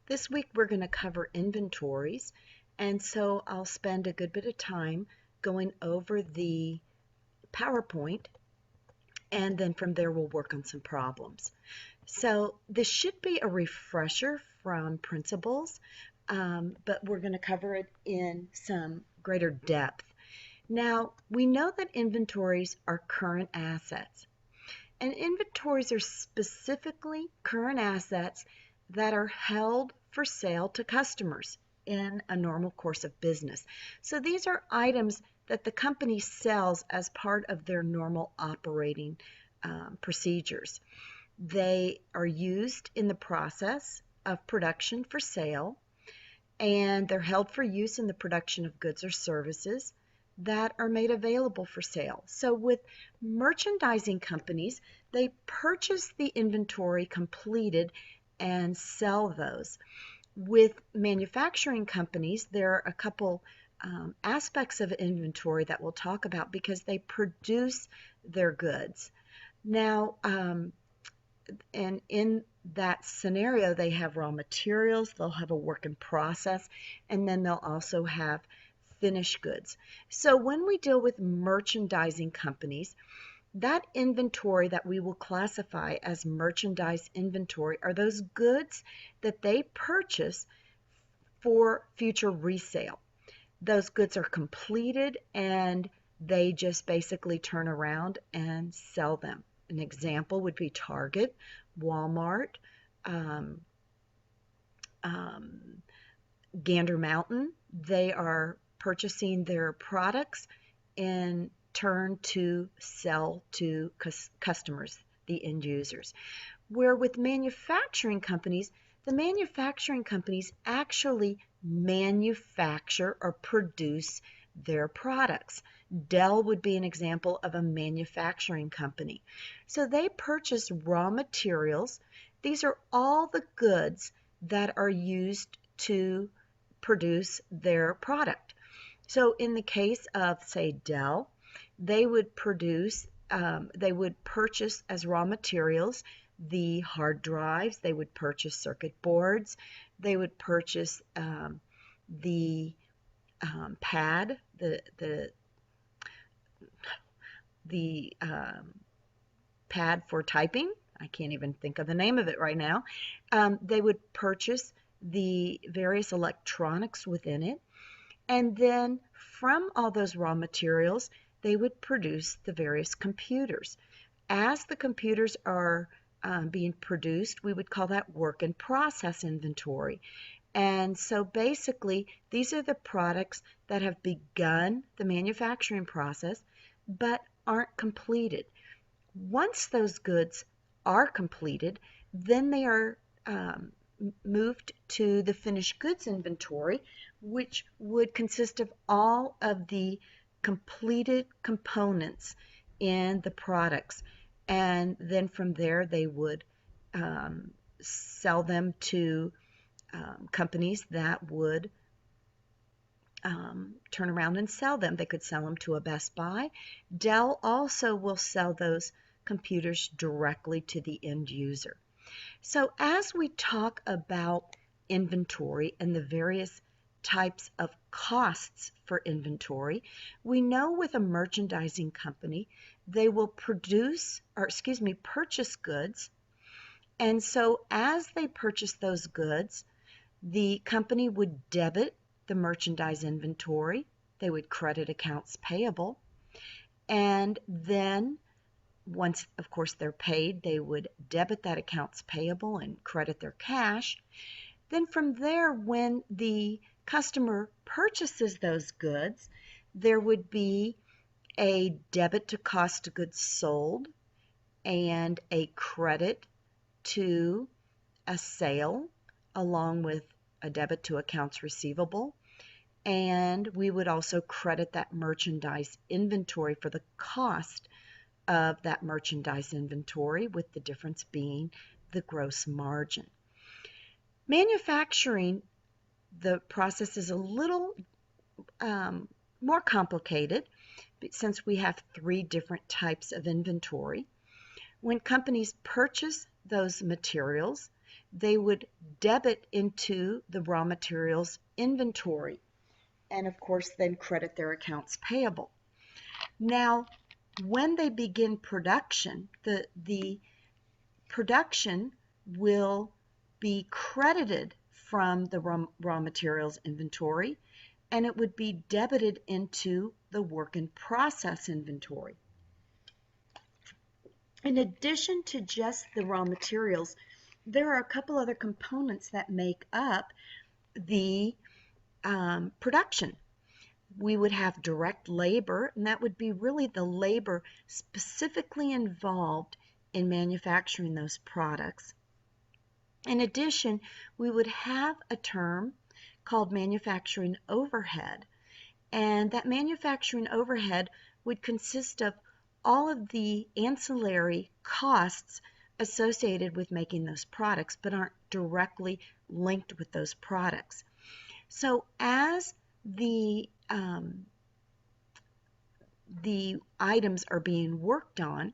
This week we're going to cover inventories, and so I'll spend a good bit of time going over the PowerPoint, and then from there we'll work on some problems. So this should be a refresher from principles, but we're going to cover it in some greater depth. Now, we know that inventories are current assets, and inventories are specifically current assets that are held for sale to customers in a normal course of business. So these are items that the company sells as part of their normal operating procedures. They are used in the process of production for sale, and they're held for use in the production of goods or services that are made available for sale. So with merchandising companies, they purchase the inventory completed and sell those. With manufacturing companies, there are a couple aspects of inventory that we'll talk about because they produce their goods. Now, and in that scenario, they have raw materials, they'll have a work in process, and then they'll also have finished goods. So when we deal with merchandising companies, that inventory that we will classify as merchandise inventory are those goods that they purchase for future resale. Those goods are completed and they just basically turn around and sell them. An example would be Target, Walmart, Gander Mountain. They are purchasing their products in turn to sell to customers, the end users. Where with manufacturing companies, the manufacturing companies actually manufacture or produce their products. Dell would be an example of a manufacturing company. So they purchase raw materials. These are all the goods that are used to produce their product. So in the case of, say, Dell, they would purchase as raw materials the hard drives, they would purchase circuit boards, they would purchase the pad, the pad for typing. I can't even think of the name of it right now. They would purchase the various electronics within it, and then from all those raw materials, they would produce the various computers. As the computers are being produced, we would call that work in process inventory. And so basically, these are the products that have begun the manufacturing process but aren't completed. Once those goods are completed, then they are moved to the finished goods inventory, which would consist of all of the completed components in the products. And then from there, they would sell them to companies that would turn around and sell them. They could sell them to a Best Buy. Dell also will sell those computers directly to the end user. So as we talk about inventory and the various types of costs for inventory, we know with a merchandising company, they will purchase goods. And so as they purchase those goods, the company would debit the merchandise inventory. They would credit accounts payable. And then once, of course, they're paid, they would debit that accounts payable and credit their cash. Then from there, when the customer purchases those goods, there would be a debit to cost of goods sold and a credit to a sale, along with a debit to accounts receivable. And we would also credit that merchandise inventory for the cost of that merchandise inventory, with the difference being the gross margin. Manufacturing, the process is a little more complicated since we have 3 different types of inventory. When companies purchase those materials, they would debit into the raw materials inventory, and of course then credit their accounts payable. Now, when they begin production, the production will be credited from the raw materials inventory, and it would be debited into the work in process inventory. In addition to just the raw materials, there are a couple other components that make up the production. We would have direct labor, and that would be really the labor specifically involved in manufacturing those products. In addition, we would have a term called manufacturing overhead, and that manufacturing overhead would consist of all of the ancillary costs associated with making those products but aren't directly linked with those products. So as the items are being worked on,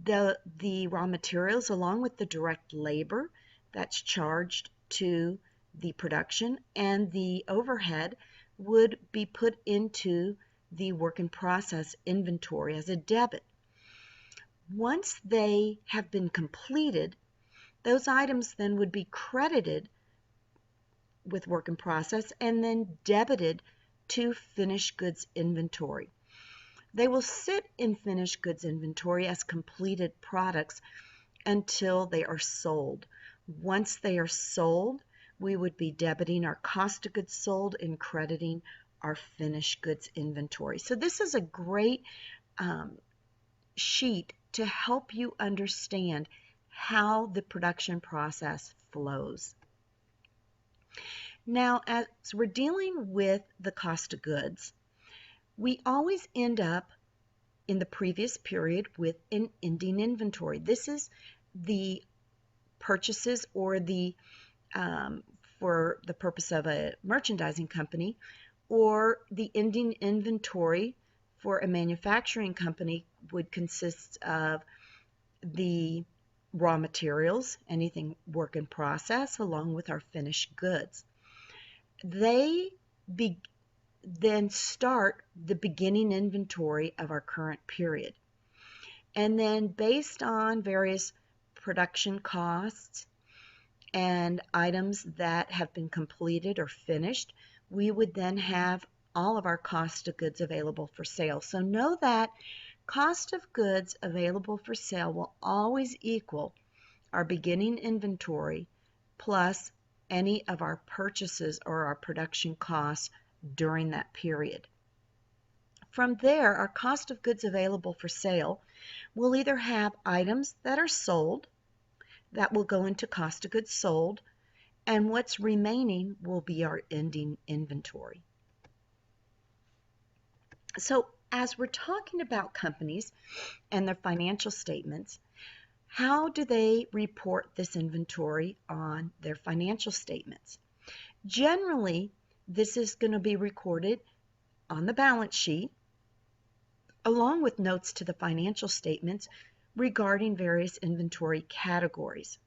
the raw materials along with the direct labor that's charged to the production and the overhead would be put into the work in process inventory as a debit. Once they have been completed, those items then would be credited with work in process and then debited to finished goods inventory. They will sit in finished goods inventory as completed products until they are sold. Once they are sold, we would be debiting our cost of goods sold and crediting our finished goods inventory. So this is a great sheet to help you understand how the production process flows. Now, as we're dealing with the cost of goods, we always end up in the previous period with an ending inventory. This is the purchases or the for the purpose of a merchandising company, or the ending inventory for a manufacturing company would consist of the raw materials, anything work in process, along with our finished goods. They then start the beginning inventory of our current period. And then based on various production costs and items that have been completed or finished, we would then have all of our cost of goods available for sale. So know that cost of goods available for sale will always equal our beginning inventory plus any of our purchases or our production costs during that period. From there, our cost of goods available for sale will either have items that are sold, that will go into cost of goods sold, and what's remaining will be our ending inventory. So as we're talking about companies and their financial statements, how do they report this inventory on their financial statements? Generally, this is going to be recorded on the balance sheet, along with notes to the financial statements regarding various inventory categories.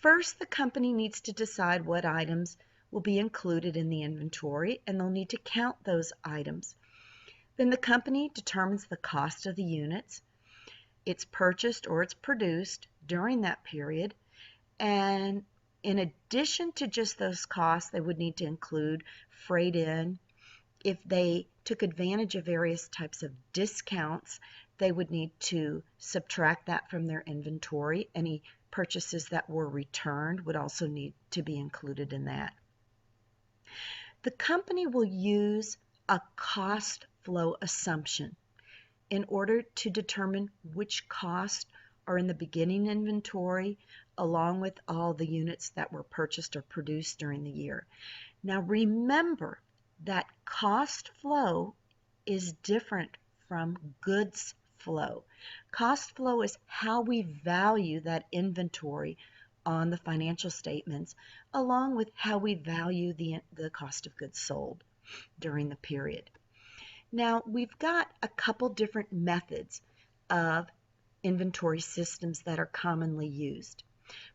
First, the company needs to decide what items will be included in the inventory, and they'll need to count those items. Then the company determines the cost of the units it's purchased or it's produced during that period, and in addition to just those costs, they would need to include freight in. If they took advantage of various types of discounts, they would need to subtract that from their inventory. Any purchases that were returned would also need to be included in that. The company will use a cost flow assumption in order to determine which costs are in the beginning inventory, along with all the units that were purchased or produced during the year. Now remember that cost flow is different from goods flow. Cost flow is how we value that inventory on the financial statements, along with how we value the cost of goods sold during the period. Now, we've got a couple different methods of inventory systems that are commonly used.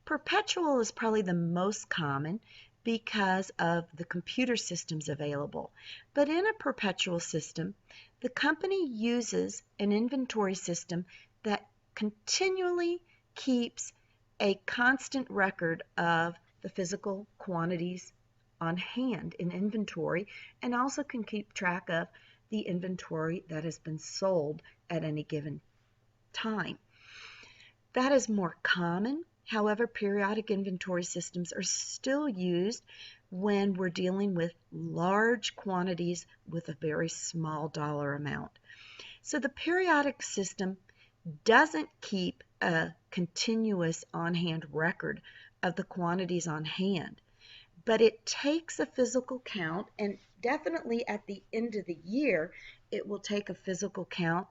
Perpetual is probably the most common because of the computer systems available. But in a perpetual system, the company uses an inventory system that continually keeps a constant record of the physical quantities on hand in inventory, and also can keep track of the inventory that has been sold at any given time. That is more common. However, periodic inventory systems are still used when we're dealing with large quantities with a very small dollar amount. So the periodic system doesn't keep a continuous on-hand record of the quantities on hand, but it takes a physical count, and definitely at the end of the year, it will take a physical count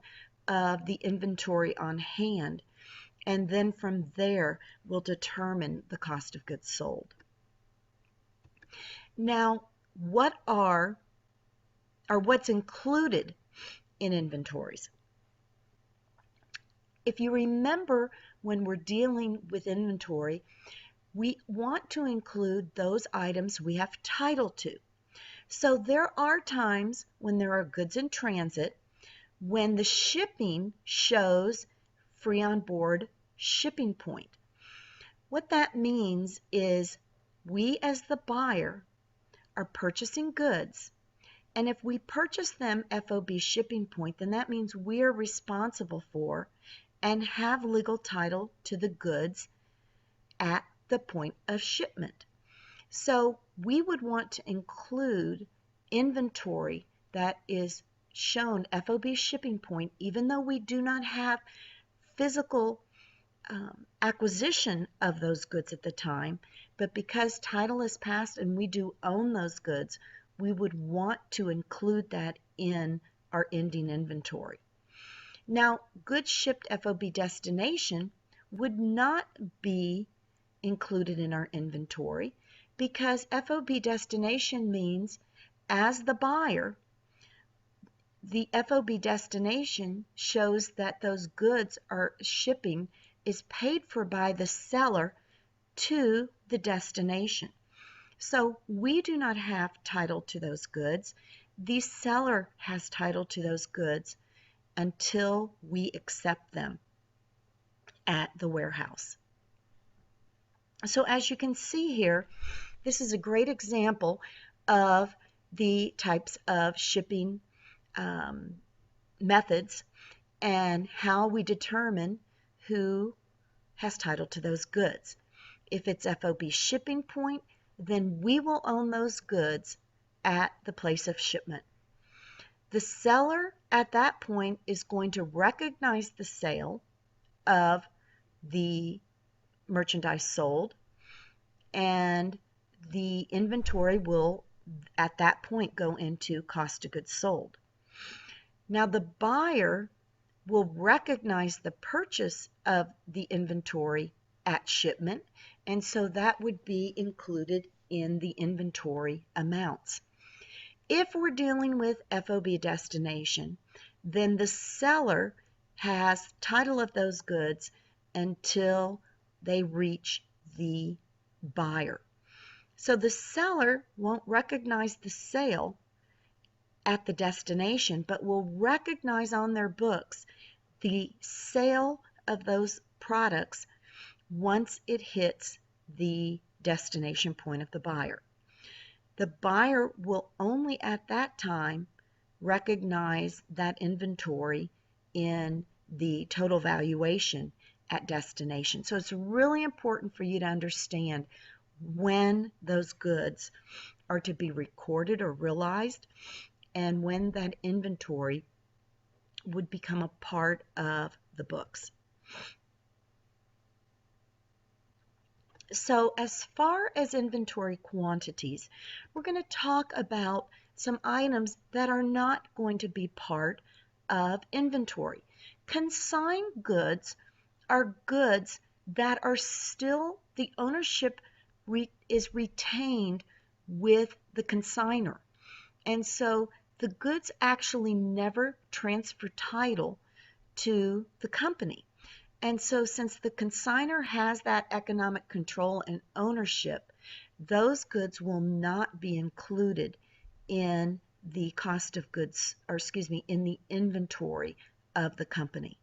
of the inventory on hand, and then from there will determine the cost of goods sold. Now, what's included in inventories? If you remember, when we're dealing with inventory, we want to include those items we have title to. So there are times when there are goods in transit when the shipping shows free on board shipping point. What that means is we as the buyer are purchasing goods, and if we purchase them FOB shipping point, then that means we are responsible for and have legal title to the goods at the point of shipment. So we would want to include inventory that is shown FOB shipping point, even though we do not have physical acquisition of those goods at the time, but because title is passed and we do own those goods, we would want to include that in our ending inventory. Now, goods shipped FOB destination would not be included in our inventory because FOB destination means, as the buyer, the FOB destination shows that those goods are shipping is paid for by the seller to the destination. So we do not have title to those goods. The seller has title to those goods until we accept them at the warehouse. So as you can see here, this is a great example of the types of shipping methods and how we determine who has title to those goods. If it's FOB shipping point, then we will own those goods at the place of shipment. The seller at that point is going to recognize the sale of the merchandise sold, and the inventory will at that point go into cost of goods sold. Now the buyer will recognize the purchase of the inventory at shipment, and so that would be included in the inventory amounts. If we're dealing with FOB destination, then the seller has title of those goods until they reach the buyer. So the seller won't recognize the sale at the destination, but will recognize on their books the sale of those products once it hits the destination point of the buyer. The buyer will only at that time recognize that inventory in the total valuation at destination. So it's really important for you to understand when those goods are to be recorded or realized and when that inventory would become a part of the books. So as far as inventory quantities, we're going to talk about some items that are not going to be part of inventory. Consigned goods are goods that are still, the ownership is retained with the consignor. And so the goods actually never transfer title to the company. And so since the consignor has that economic control and ownership, those goods will not be included in the cost of goods, or excuse me, in the inventory of the company.